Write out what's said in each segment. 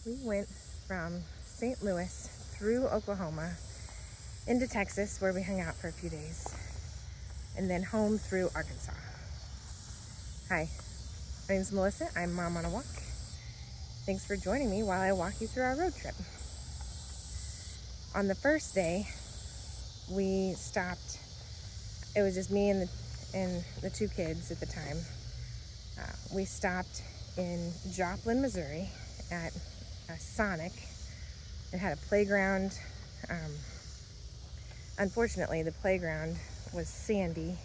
We went from St. Louis through Oklahoma into Texas, where we hung out for a few days, and then home through Arkansas. Hi, my name's Melissa. I'm Mom on a Walk. Thanks for joining me while I walk you through our road trip. On the first day, we stopped. It was just me and the two kids at the time. We stopped in Joplin, Missouri at a Sonic. It had a playground. Unfortunately, the playground was sandy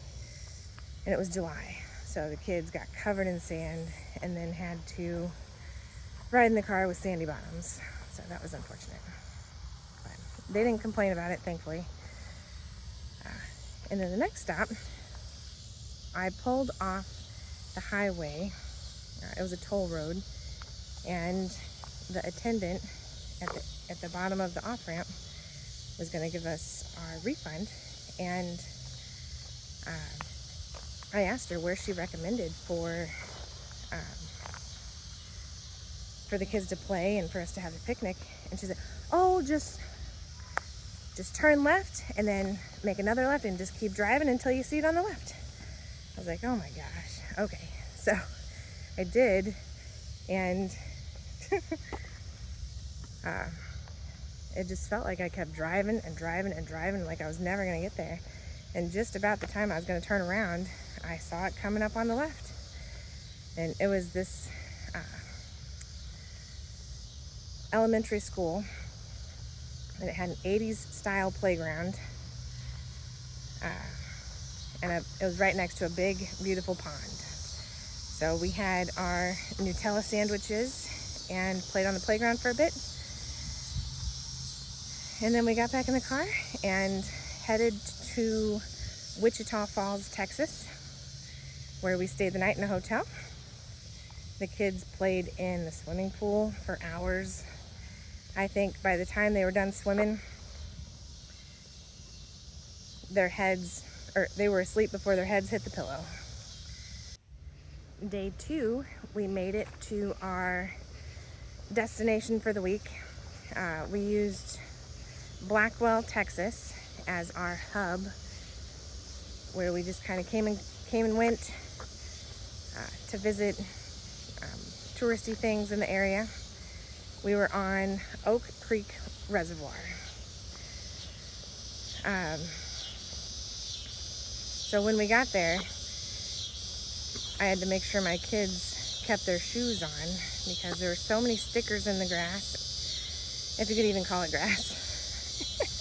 and it was July. So the kids got covered in sand and then had to ride in the car with sandy bottoms. So that was unfortunate. But they didn't complain about it, thankfully. And then the next stop, I pulled off the highway. It was a toll road, and the attendant at the bottom of the off-ramp was going to give us our refund, and I asked her where she recommended for the kids to play and for us to have a picnic, and she said, oh, just turn left and then make another left and just keep driving until you see it on the left. I was like, oh my gosh, okay. So I did, and it just felt like I kept driving and driving and driving, like I was never going to get there. And just about the time I was going to turn around, I saw it coming up on the left. And it was this elementary school, and it had an 80s style playground. And it was right next to a big, beautiful pond. So we had our Nutella sandwiches and played on the playground for a bit. And then we got back in the car and headed to Wichita Falls, Texas, where we stayed the night in a hotel. The kids played in the swimming pool for hours. I think by the time they were done swimming, they were asleep before their heads hit the pillow. Day 2, we made it to our destination for the week. We used Blackwell, Texas as our hub, where we just kind of came and went to visit touristy things in the area. We were on Oak Creek Reservoir. So when we got there, I had to make sure my kids kept their shoes on because there were so many stickers in the grass, if you could even call it grass.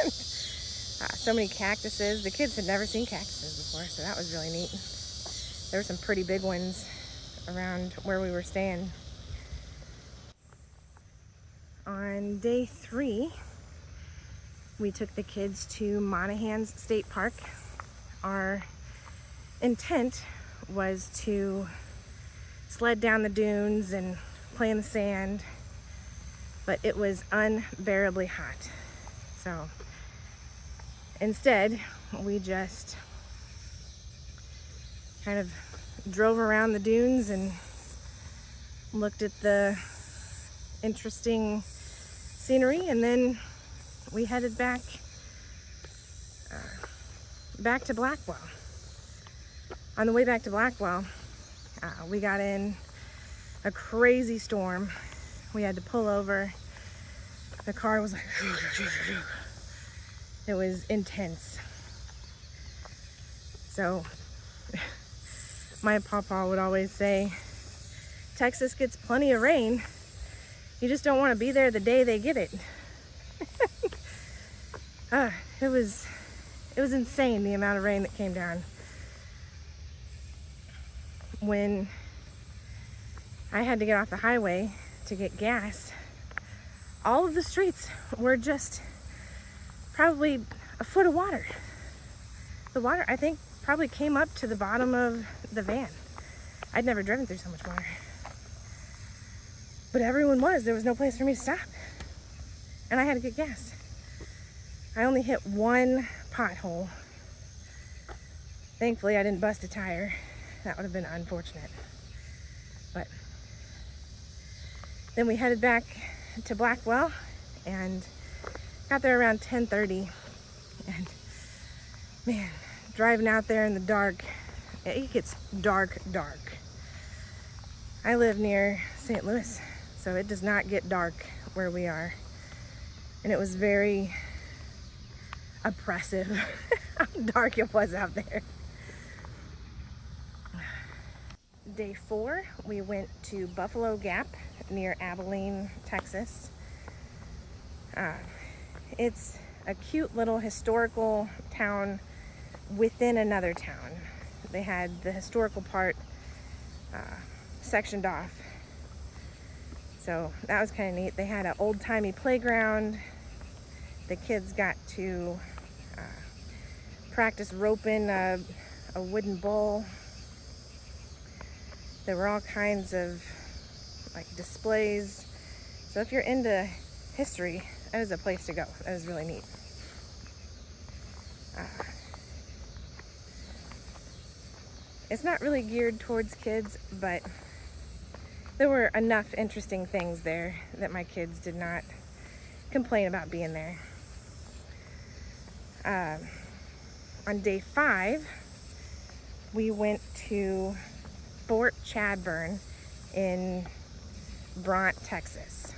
And, so many cactuses. The kids had never seen cactuses before, so that was really neat. There were some pretty big ones around where we were staying. On day 3, we took the kids to Monahans State Park. Our intent was to sled down the dunes and play in the sand, but it was unbearably hot. So instead, we just kind of drove around the dunes and looked at the interesting scenery, and then we headed back to Blackwell. On the way back to Blackwell, we got in a crazy storm. We had to pull over. The car was like, it was intense. So my papa would always say, Texas gets plenty of rain. You just don't want to be there the day they get it. It was insane, the amount of rain that came down. When I had to get off the highway to get gas, all of the streets were just probably a foot of water. The water, I think, probably came up to the bottom of the van. I'd never driven through so much water. But there was no place for me to stop. And I had to get gas. I only hit one pothole. Thankfully, I didn't bust a tire. That would have been unfortunate. But then we headed back to Blackwell and got there around 10:30. And man, driving out there in the dark, it gets dark. I live near St. Louis, so it does not get dark where we are. And it was very oppressive how dark it was out there. Day 4, we went to Buffalo Gap near Abilene, Texas. It's a cute little historical town within another town. They had the historical part sectioned off. So that was kind of neat. They had an old-timey playground. The kids got to practice roping a wooden bull. There were all kinds of like displays. So if you're into history, that is a place to go. That is really neat. It's not really geared towards kids, but there were enough interesting things there that my kids did not complain about being there. On day 5, we went to Fort Chadburn in Bront, Texas.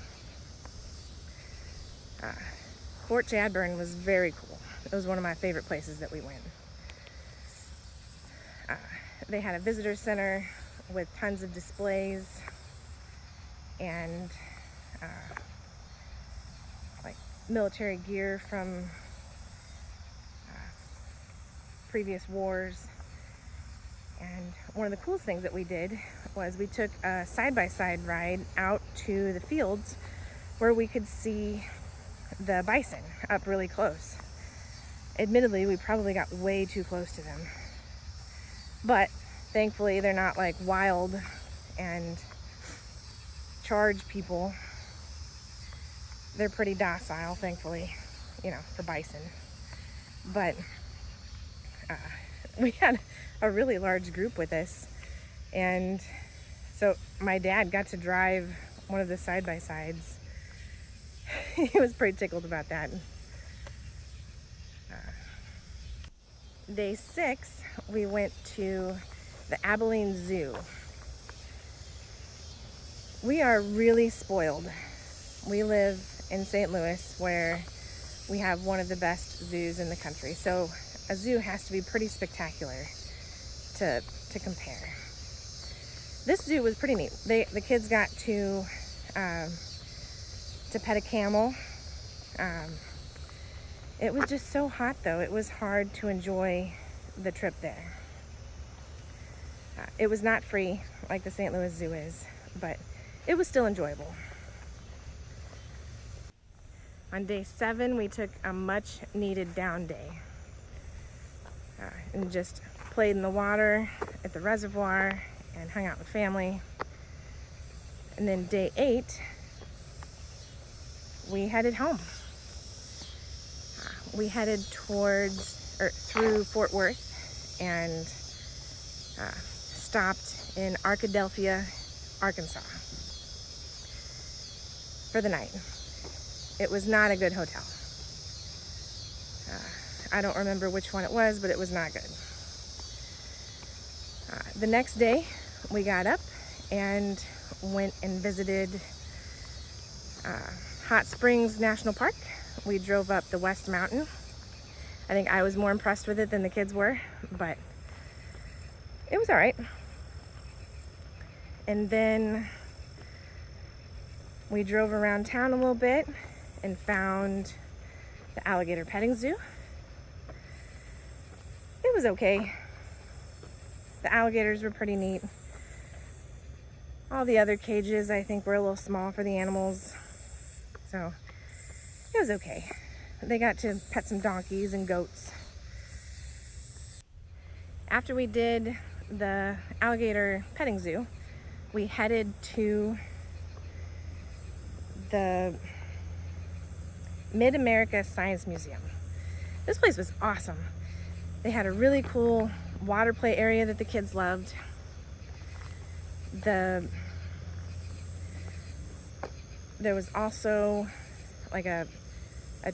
Fort Chadburn was very cool. It was one of my favorite places that we went. They had a visitor center with tons of displays and like military gear from previous wars. And one of the coolest things that we did was we took a side-by-side ride out to the fields where we could see the bison up really close. Admittedly, we probably got way too close to them, but thankfully they're not like wild and charge people. They're pretty docile, thankfully, you know, for bison. But we had a really large group with us, and so my dad got to drive one of the side-by-sides. He was pretty tickled about that. Day 6, we went to the Abilene Zoo. We are really spoiled. We live in St. Louis, where we have one of the best zoos in the country. So a zoo has to be pretty spectacular to compare. This zoo was pretty neat. The kids got to pet a camel. It was just so hot though. It was hard to enjoy the trip there. It was not free like the St. Louis Zoo is, but it was still enjoyable. On day 7, we took a much needed down day and just played in the water at the reservoir and hung out with family. And then day 8, we headed home. We headed through Fort Worth and stopped in Arkadelphia, Arkansas for the night. It was not a good hotel. I don't remember which one it was, but it was not good. The next day, we got up and went and visited Hot Springs National Park. We drove up the West Mountain. I think I was more impressed with it than the kids were, but it was all right. And then we drove around town a little bit and found the Alligator petting zoo. It was okay. The alligators were pretty neat. All the other cages, I think, were a little small for the animals. So it was okay. They got to pet some donkeys and goats. After we did the alligator petting zoo, we headed to the Mid-America Science Museum. This place was awesome. They had a really cool water play area that the kids loved. The There was also like a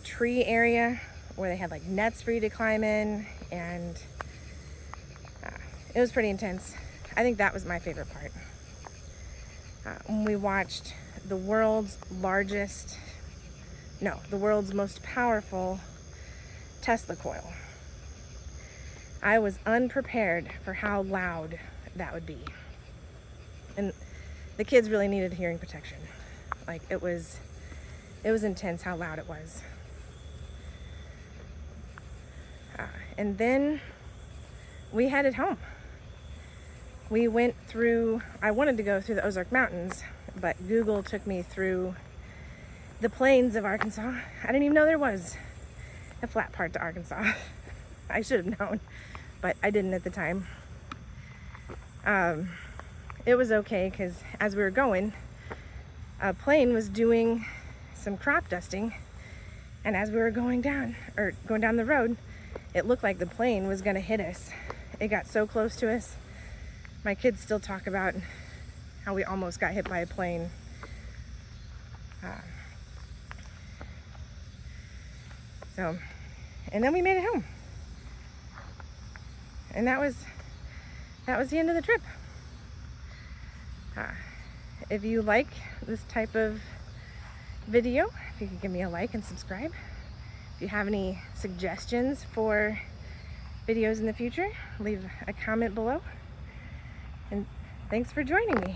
tree area where they had like nets for you to climb in, and it was pretty intense. I think that was my favorite part. When we watched the world's most powerful Tesla coil. I was unprepared for how loud that would be. And the kids really needed hearing protection. Like it was intense how loud it was. And then we headed home. We went through, I wanted to go through the Ozark Mountains, but Google took me through the plains of Arkansas. I didn't even know there was a flat part to Arkansas. I should have known, but I didn't at the time. It was okay because as we were going, a plane was doing some crop dusting, and as we were going down the road, it looked like the plane was gonna hit us. It got so close to us. My kids still talk about how we almost got hit by a plane. And then we made it home. And that was the end of the trip. If you like this type of video, if you could give me a like and subscribe. If you have any suggestions for videos in the future, leave a comment below. And thanks for joining me.